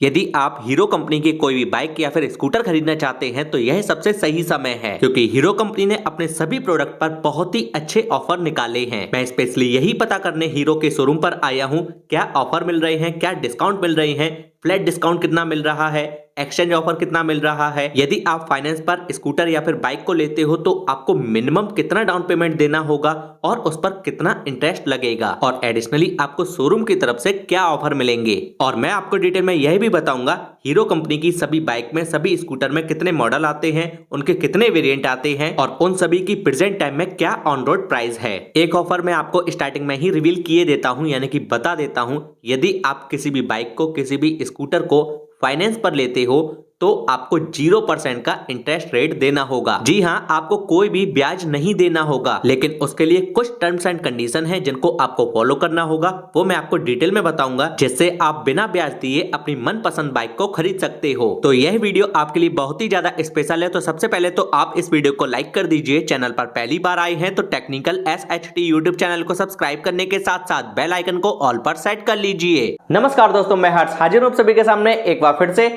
यदि आप hero company की कोई भी बाइक या फिर स्कूटर खरीदना चाहते हैं तो यह सबसे सही समय है, क्योंकि हीरो कंपनी ने अपने सभी प्रोडक्ट पर बहुत ही अच्छे ऑफर निकाले हैं। मैं स्पेशली यही पता करने हीरो के शोरूम पर आया हूँ, क्या ऑफर मिल रहे हैं, क्या डिस्काउंट मिल रहे हैं, फ्लैट डिस्काउंट कितना मिल रहा है, एक्सचेंज ऑफर कितना मिल रहा है। यदि आप फाइनेंस पर स्कूटर या फिर बाइक को लेते हो तो आपको मिनिमम कितना डाउन पेमेंट देना होगा और उस पर कितना इंटरेस्ट लगेगा, और एडिशनली आपको शोरूम की तरफ से क्या ऑफर मिलेंगे। और मैं आपको डिटेल में यह भी बताऊंगा हीरो कंपनी की सभी बाइक में, सभी स्कूटर में कितने मॉडल आते हैं, उनके कितने वेरिएंट आते हैं और उन सभी की प्रेजेंट टाइम में क्या ऑन रोड प्राइस है। एक ऑफर मैं आपको स्टार्टिंग में ही रिवील किए देता हूं, यानी कि बता देता हूं। यदि आप किसी भी बाइक को, किसी भी स्कूटर को फाइनेंस पर लेते हो तो आपको 0% का इंटरेस्ट रेट देना होगा। जी हाँ, आपको कोई भी ब्याज नहीं देना होगा, लेकिन उसके लिए कुछ टर्म्स एंड कंडीशन है जिनको आपको फॉलो करना होगा। वो मैं आपको डिटेल में बताऊंगा, जिससे आप बिना ब्याज दिए अपनी मनपसंद बाइक को खरीद सकते हो। तो यह वीडियो आपके लिए बहुत ही ज्यादा स्पेशल है। तो सबसे पहले तो आप इस वीडियो को लाइक कर दीजिए। चैनल पर पहली बार आए हैं तो टेक्निकल SHT यूट्यूब चैनल को सब्सक्राइब करने के साथ साथ बेल आइकन को ऑल पर सेट कर लीजिए। नमस्कार दोस्तों, मैं हर्ष हाजिर हूं सभी के सामने एक बार फिर से।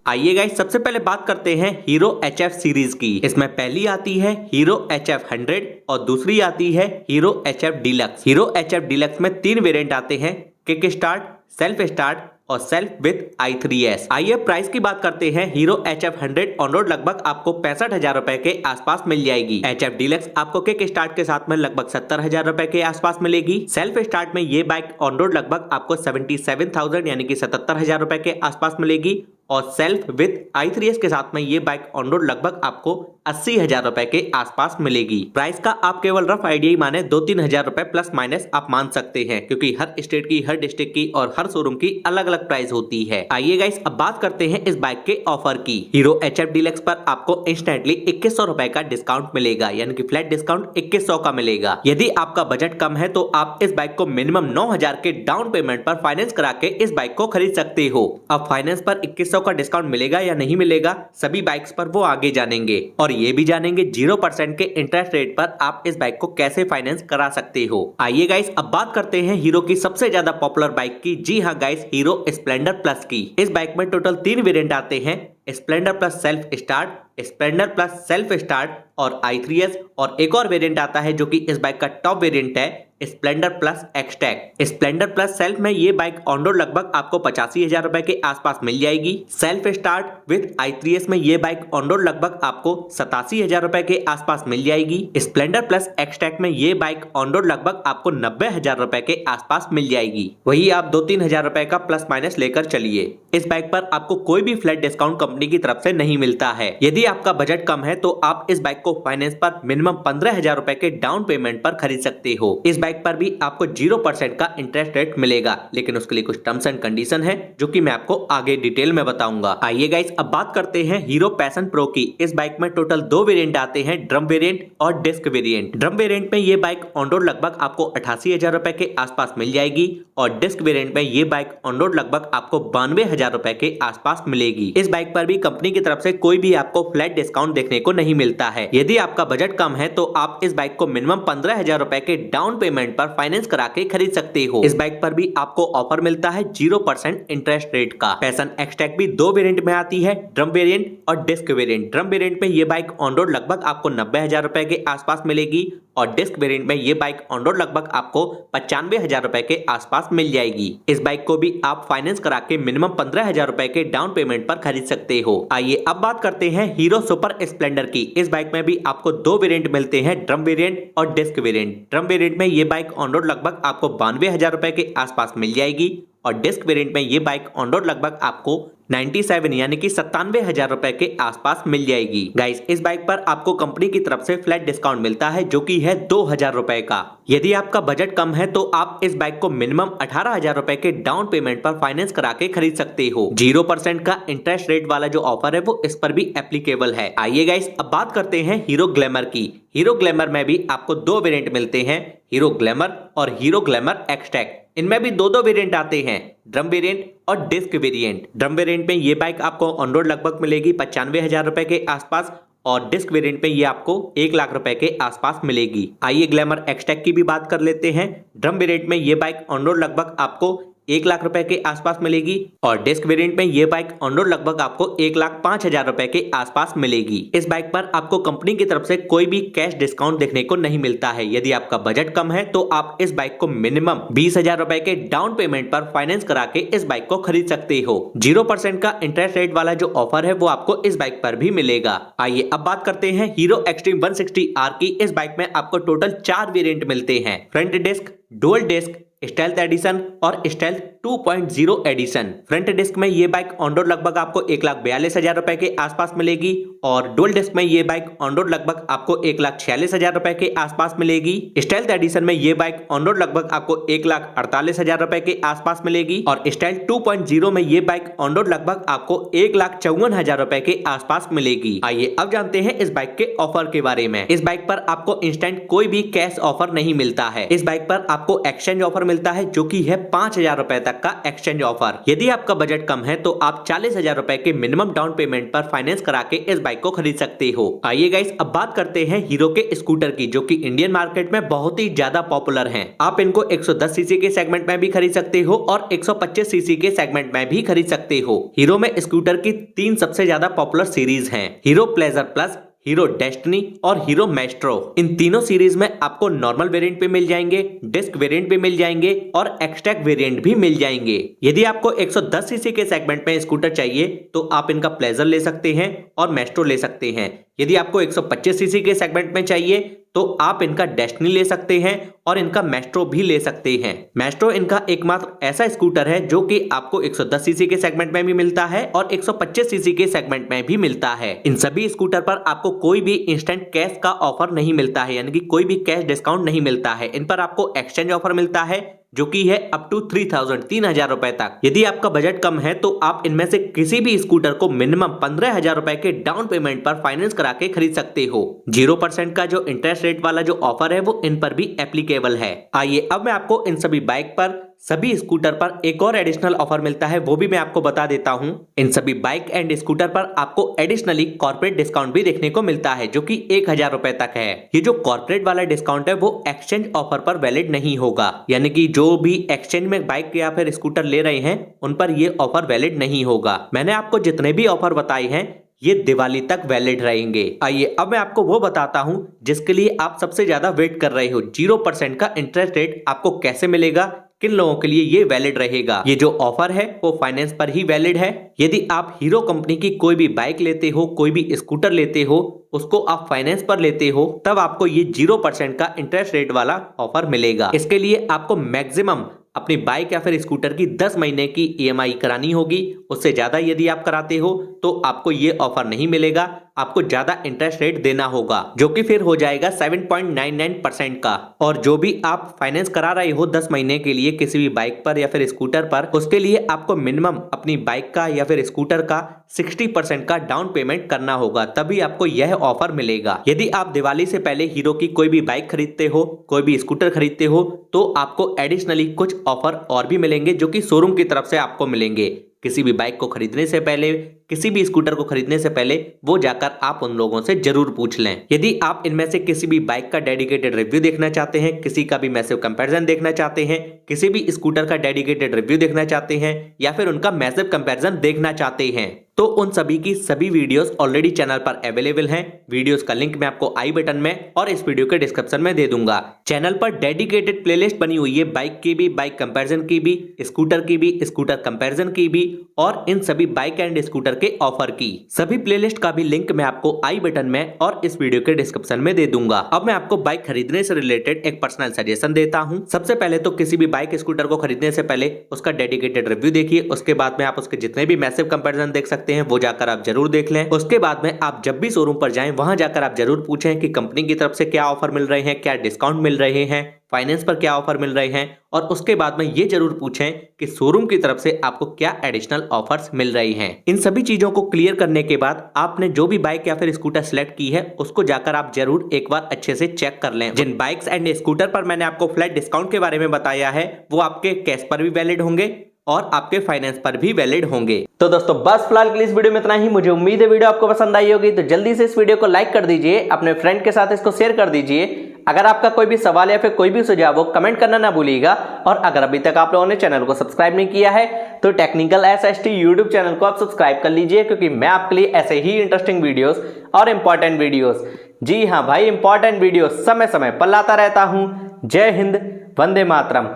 आइए गाइस, सबसे पहले बात करते हैं हीरो HF सीरीज की। इसमें पहली आती है हीरो HF 100 और दूसरी आती है hero HF deluxe. Hero HF deluxe में 3 वेरिएंट आते हैं, किक स्टार्ट, सेल्फ स्टार्ट और सेल्फ विद i3s। आइए प्राइस की बात करते हैं। हीरो HF 100 ऑन रोड लगभग आपको 65,000 रुपए के आसपास मिल जाएगी। HF डीलक्स आपको किक स्टार्ट के साथ में लगभग 70,000 रुपए के आसपास मिलेगी। सेल्फ स्टार्ट में ये बाइक ऑन रोड लगभग आपको 77,000 यानी कि 77,000 रुपए के आसपास मिलेगी, और सेल्फ विद i3s के साथ में ये बाइक ऑन रोड लगभग आपको 80,000 रुपए के आसपास मिलेगी। प्राइस का आप केवल रफ आइडिया ही माने 2-3 हजार रुपए प्लस माइनस आप मान सकते हैं, क्योंकि हर स्टेट की, हर डिस्ट्रिक्ट की और हर शोरूम की अलग अलग प्राइस होती है। आइए गाइस, अब बात करते हैं इस बाइक के ऑफर की। हीरो HF डीलक्स पर आपको इंस्टेंटली 2100 रुपए का डिस्काउंट मिलेगा, यानी कि फ्लैट डिस्काउंट 2100 का मिलेगा। यदि आपका बजट कम है तो आप इस बाइक को मिनिमम 9,000 के डाउन पेमेंट पर फाइनेंस करा के इस बाइक को खरीद सकते हो। अब फाइनेंस पर 2100 का डिस्काउंट मिलेगा या नहीं मिलेगा सभी बाइक्स पर वो आगे जानेंगे, और ये भी जानेंगे 0% के इंटरेस्ट रेट पर आप इस बाइक को कैसे फाइनेंस करा सकते हो। आइए गाइस, अब बात करते हैं हीरो की सबसे ज्यादा पॉपुलर बाइक की। जी हाँ गाइस, हीरो स्प्लेंडर प्लस की। इस बाइक में टोटल 3 वेरिएंट आते हैं, Splendor plus self start, Splendor plus self start और i3s, और एक और वेरिएंट आता है जो कि इस बाइक का टॉप वेरिएंट है, Splendor plus XTEC. Splendor plus self में ये बाइक ऑन रोड लगभग आपको 85,000 रुपए के आसपास मिल जाएगी। सेल्फ स्टार्ट विद i3s में ये बाइक ऑन रोड लगभग आपको 87,000 रुपए के आसपास मिल जाएगी। स्प्लेंडर प्लस एक्सटेक में ये बाइक ऑन रोड लगभग आपको 90,000 रुपए के आसपास मिल जाएगी। वही आप 2-3 हजार रुपए का प्लस माइनस लेकर चलिए। इस बाइक पर आपको कोई भी फ्लैट डिस्काउंट कंपनी की तरफ से नहीं मिलता है। यदि आपका बजट कम है तो आप इस बाइक को फाइनेंस पर मिनिमम 15,000 रुपए के डाउन पेमेंट पर खरीद सकते हो। इस बाइक पर भी आपको 0% का इंटरेस्ट रेट मिलेगा, लेकिन उसके लिए कुछ टर्म्स एंड कंडीशन है जो कि मैं आपको आगे डिटेल में बताऊंगा। आइए गाइस, अब बात करते हैं हीरो पैशन प्रो की। इस बाइक में टोटल 2 वेरिएंट आते हैं, ड्रम वेरिएंट और डिस्क वेरिएंट। ड्रम वेरिएंट में ये बाइक ऑन रोड लगभग आपको 88,000 रुपए के आसपास मिल जाएगी, और डिस्क वेरिएंट में ये बाइक ऑन रोड लगभग आपको 92,000 रुपए के आसपास मिलेगी। इस बाइक पर भी कंपनी की तरफ से कोई भी आपको फ्लैट डिस्काउंट देखने को नहीं मिलता है। यदि आपका बजट कम है तो आप इस बाइक को मिनिमम 15,000 रुपए के डाउन पेमेंट पर फाइनेंस करा के खरीद सकते हो। इस बाइक पर भी आपको ऑफर मिलता है 0% इंटरेस्ट रेट का। पैशन एक्सटेक भी 2 वेरिएंट में आती है, ड्रम वेरिएंट और डिस्क वेरिएंट। ड्रम वेरिएंट में ये बाइक ऑन रोड लगभग आपको 90,000 रुपए के आसपास मिलेगी, और डिस्क वेरिएंट में ये बाइक ऑन रोड लगभग आपको 95,000 रुपए के आसपास मिल जाएगी। इस बाइक को भी आप फाइनेंस करा के मिनिमम 15,000 रुपए के डाउन पेमेंट पर खरीद सकते हो। आइए अब बात करते हैं हीरो सुपर स्प्लेंडर की। इस बाइक में भी आपको 2 वेरिएंट मिलते हैं, ड्रम वेरिएंट और डिस्क वेरिएंट। ड्रम वेरिएंट में ये बाइक ऑन रोड लगभग आपको 92,000 रुपए के आसपास मिल जाएगी, और डिस्क वेरिएंट में ये बाइक ऑन रोड लगभग आपको 97 यानी कि 97,000 रुपए के आसपास मिल जाएगी। गाइस, इस बाइक पर आपको कंपनी की तरफ से फ्लैट डिस्काउंट मिलता है जो कि है 2,000 रुपए का। यदि आपका बजट कम है तो आप इस बाइक को मिनिमम 18,000 रुपए के डाउन पेमेंट पर फाइनेंस करा के खरीद सकते हो। 0% का इंटरेस्ट रेट वाला जो ऑफर है वो इस पर भी एप्लीकेबल है। आइए गाइस, अब बात करते हैं हीरो ग्लैमर की। हीरो ग्लैमर में भी आपको 2 वेरिएंट मिलते हैं, हीरो ग्लैमर और हीरो ग्लैमर एक्सटेक। इनमें भी 2-2 वेरिएंट आते हैं, ड्रम वेरिएंट और डिस्क वेरिएंट। ड्रम वेरिएंट में ये बाइक आपको ऑन रोड लगभग मिलेगी 95,000 रुपए के आसपास, और डिस्क वेरिएंट पे ये आपको 1 लाख रुपए के आसपास मिलेगी। आइए ग्लैमर एक्सटेक की भी बात कर लेते हैं। ड्रम वेरिएंट में ये बाइक ऑन रोड लगभग आपको 1 लाख रुपए के आसपास मिलेगी और डिस्क वेरिएंट में ये बाइक ऑन रोड लगभग आपको 1,05,000 रुपए के आसपास मिलेगी। इस बाइक पर आपको कंपनी की तरफ से कोई भी कैश डिस्काउंट देखने को नहीं मिलता है। यदि आपका बजट कम है तो आप इस बाइक को मिनिमम 20,000 रुपए के डाउन पेमेंट पर फाइनेंस करा के इस बाइक को खरीद सकते हो। 0% का इंटरेस्ट रेट वाला जो ऑफर है वो आपको इस बाइक पर भी मिलेगा। आइए अब बात करते हैं हीरो एक्सट्रीम 160R की। इस बाइक में आपको टोटल 4 वेरिएंट मिलते हैं, front disc, dual disc, stealth edition और स्टेल्थ 2.0 एडिशन। फ्रंट डिस्क में ये बाइक ऑन रोड लगभग आपको 1,42,000 रुपए के आसपास मिलेगी और डुअल डिस्क में ये बाइक ऑन रोड लगभग आपको 1,46,000 रुपए के आसपास मिलेगी। स्टेल्थ एडिशन में ये बाइक ऑन रोड लगभग आपको 1,48,000 रुपए के आसपास मिलेगी और स्टेल्थ 2.0 में ये बाइक ऑन रोड लगभग आपको 1,54,000 रुपए के आसपास मिलेगी। आइए अब जानते हैं इस बाइक के ऑफर के बारे में। इस बाइक पर आपको इंस्टेंट कोई भी कैश ऑफर नहीं मिलता है। इस बाइक पर आपको एक्सचेंज ऑफर मिलता है जो कि है 5,000 रुपए तक का एक्सचेंज ऑफर। यदि आपका बजट कम है तो आप 40,000 रुपए के मिनिमम डाउन पेमेंट पर फाइनेंस करा के इस बाइक को खरीद सकते हो। आइए गाइस अब बात करते हैं हीरो के स्कूटर की, जो कि इंडियन मार्केट में बहुत ही ज्यादा पॉपुलर हैं। आप इनको 110 सीसी के सेगमेंट में भी खरीद सकते हो और 125 सीसी के सेगमेंट में भी खरीद सकते हो। हीरो में स्कूटर की 3 सबसे ज्यादा पॉपुलर सीरीज हैं, hero pleasure plus, hero destiny और हीरो मैस्ट्रो। इन तीनों सीरीज में आपको नॉर्मल वेरिएंट पे मिल जाएंगे, डिस्क वेरिएंट पे मिल जाएंगे और एक्सट्रैक वेरिएंट भी मिल जाएंगे। यदि आपको 110 सीसी के सेगमेंट में स्कूटर चाहिए तो आप इनका प्लेजर ले सकते हैं और मैस्ट्रो ले सकते हैं। यदि आपको 125 सीसी के सेगमेंट में चाहिए तो आप इनका डेस्टिनी ले सकते हैं और इनका मैस्ट्रो भी ले सकते हैं। मैस्ट्रो इनका एकमात्र ऐसा स्कूटर है जो कि आपको 110 सीसी के सेगमेंट में भी मिलता है और 125 सीसी के सेगमेंट में भी मिलता है। इन सभी स्कूटर पर आपको कोई भी इंस्टेंट कैश का ऑफर नहीं मिलता है, यानी कि कोई भी कैश डिस्काउंट नहीं मिलता है। इन पर आपको एक्सचेंज ऑफर मिलता है जो कि है अप टू 3,000 रुपए तक। यदि आपका बजट कम है तो आप इनमें से किसी भी स्कूटर को मिनिमम 15,000 रुपए के डाउन पेमेंट पर फाइनेंस करा के खरीद सकते हो। 0% का जो इंटरेस्ट रेट वाला जो ऑफर है वो इन पर भी एप्लीकेबल है। आइए अब मैं आपको इन सभी बाइक पर, सभी स्कूटर पर एक और एडिशनल ऑफर मिलता है, वो भी मैं आपको बता देता हूं। इन सभी बाइक एंड स्कूटर पर आपको एडिशनली कॉर्पोरेट डिस्काउंट भी देखने को मिलता है जो कि 1,000 रुपए तक है। ये जो कॉर्पोरेट वाला डिस्काउंट है वो एक्सचेंज ऑफर पर वैलिड नहीं होगा, यानी कि जो भी एक्सचेंज में बाइक या फिर स्कूटर ले रहे हैं उन पर ये ऑफर वैलिड नहीं होगा। मैंने आपको जितने भी ऑफर बताए हैं ये दिवाली तक वैलिड रहेंगे। आइए अब मैं आपको वो बताता हूं जिसके लिए आप सबसे ज्यादा वेट कर रहे हो। 0% का इंटरेस्ट रेट आपको कैसे मिलेगा, किन लोगों के लिए ये वैलिड रहेगा। ये जो ऑफर है वो फाइनेंस पर ही वैलिड है। यदि आप हीरो कंपनी की कोई भी बाइक लेते हो, कोई भी स्कूटर लेते हो, उसको आप फाइनेंस पर लेते हो, तब आपको ये 0% का इंटरेस्ट रेट वाला ऑफर मिलेगा। इसके लिए आपको मैक्सिमम अपनी बाइक या फिर स्कूटर की 10 महीने की EMI करानी होगी। उससे ज्यादा यदि आप कराते हो तो आपको ये ऑफर नहीं मिलेगा, आपको ज्यादा इंटरेस्ट रेट देना होगा जो कि फिर हो जाएगा 7.99% का। और जो भी आप फाइनेंस करा रहे हो 10 महीने के लिए किसी भी बाइक पर या फिर स्कूटर पर, उसके लिए आपको मिनिमम अपनी बाइक का या फिर स्कूटर का 60% का डाउन पेमेंट करना होगा, तभी आपको यह ऑफर मिलेगा। यदि आप दिवाली से पहले हीरो की कोई भी बाइक खरीदते हो, कोई भी स्कूटर खरीदते हो, तो आपको एडिशनली कुछ ऑफर और भी मिलेंगे जो कि शोरूम की तरफ से आपको मिलेंगे। किसी भी बाइक को खरीदने से पहले, किसी भी स्कूटर को खरीदने से पहले वो जाकर आप उन लोगों से जरूर पूछ लें। यदि आप इनमें से किसी भी बाइक का डेडिकेटेड रिव्यू देखना चाहते हैं, किसी का भी मैसिव कंपैरिजन देखना चाहते हैं, किसी भी स्कूटर का डेडिकेटेड रिव्यू देखना चाहते हैं या फिर उनका मैसिव कंपैरिजन देखना चाहते हैं, तो उन सभी की सभी वीडियोस ऑलरेडी चैनल पर अवेलेबल हैं। वीडियोस का लिंक मैं आपको आई बटन में और इस वीडियो के डिस्क्रिप्शन में दे दूंगा। चैनल पर डेडिकेटेड प्लेलिस्ट बनी हुई है, बाइक की भी, बाइक कंपैरिजन की भी, स्कूटर की भी, स्कूटर कंपैरिजन की भी और इन सभी बाइक एंड स्कूटर के ऑफर की। सभी प्लेलिस्ट का भी लिंक मैं आपको आई बटन में और इस वीडियो के डिस्क्रिप्शन में दे दूंगा। अब मैं आपको बाइक खरीदने से रिलेटेड एक पर्सनल सजेशन देता हूं। सबसे पहले तो किसी भी बाइक स्कूटर को खरीदने से पहले उसका डेडिकेटेड रिव्यू देखिए, उसके बाद में आप उसके जितने भी मैसिव कंपैरिजन देख सकते हैं वो जाकर आप जरूर देख लें। उसके बाद में आप जब भी शोरूम पर जाएं वहां जाकर आप जरूर पूछें कि कंपनी की तरफ से क्या ऑफर मिल रहे हैं, क्या डिस्काउंट मिल रहे हैं, फाइनेंस पर क्या ऑफर मिल रहे हैं, और उसके बाद में ये जरूर पूछें कि शोरूम की तरफ से आपको क्या एडिशनल ऑफर्स मिल रही हैं। इन सभी चीजों को क्लियर करने के बाद आपने जो भी बाइक या फिर स्कूटर सिलेक्ट की है उसको जाकर आप जरूर एक बार अच्छे से चेक कर लें। जिन बाइक्स एंड स्कूटर पर मैंने आपको फ्लैट डिस्काउंट के बारे में बताया है वो आपके कैश पर भी वैलिड होंगे और आपके फाइनेंस पर भी वैलिड होंगे। तो दोस्तों बस फिलहाल के लिए इस वीडियो में इतना ही। मुझे उम्मीद है वीडियो आपको पसंद आई होगी, तो जल्दी से इस वीडियो को लाइक कर दीजिए, अपने फ्रेंड के साथ इसको शेयर कर दीजिए। अगर आपका कोई भी सवाल या फिर कोई भी सुझाव हो कमेंट करना ना भूलिएगा। और अगर अभी तक आप लोगों ने चैनल को सब्सक्राइब नहीं किया है तो टेक्निकल SST यूट्यूब चैनल को आप सब्सक्राइब कर लीजिए, क्योंकि मैं आपके लिए ऐसे ही इंटरेस्टिंग वीडियोस और इंपॉर्टेंट वीडियोस, जी हाँ भाई इंपॉर्टेंट वीडियोस समय समय पर लाता रहता हूँ। जय हिंद, वंदे मातरम।